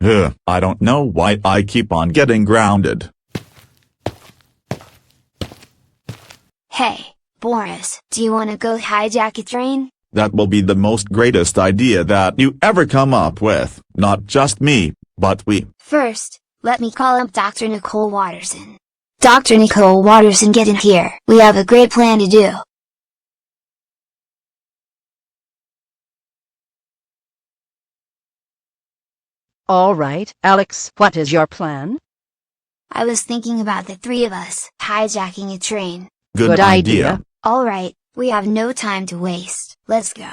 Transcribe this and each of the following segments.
I don't know why I keep on getting grounded. Hey, Boris, do you want to go hijack a train? That will be the most greatest idea that you ever come up with, not just me, but we. First, let me call up Dr. Nicole Watterson. Dr. Nicole Watterson, get in here. We have a great plan to do. All right, Alex, what is your plan? I was thinking about the three of us hijacking a train. Good idea. Alright, we have no time to waste. Let's go.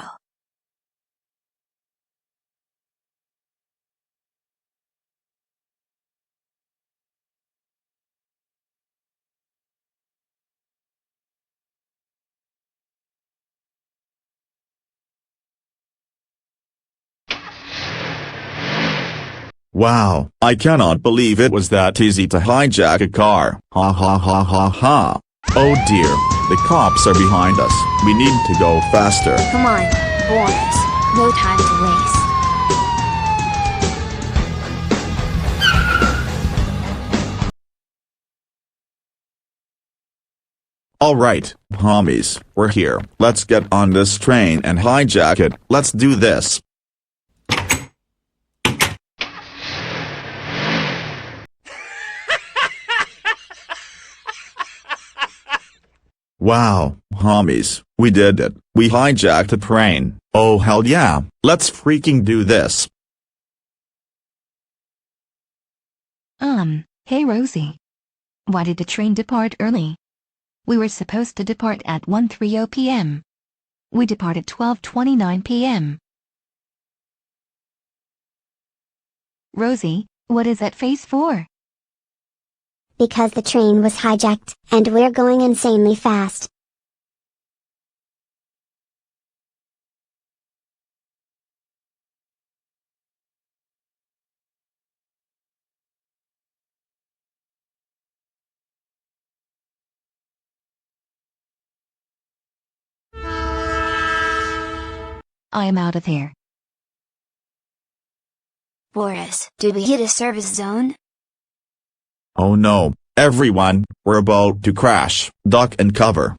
Wow, I cannot believe it was that easy to hijack a car. Ha ha ha ha ha. Oh dear, the cops are behind us. We need to go faster. Come on, Boris, no time to waste. Alright, homies, we're here. Let's get on this train and hijack it. Let's do this. Wow, homies, we did it. We hijacked a train. Oh hell yeah, let's freaking do this. Hey Rosie. Why did the train depart early? We were supposed to depart at 1:30 p.m. We depart at 12:29 p.m. Rosie, what is that face for? Because the train was hijacked, and we're going insanely fast. I am out of here. Boris, did we hit a service zone? Oh no, everyone, we're about to crash. Duck and cover.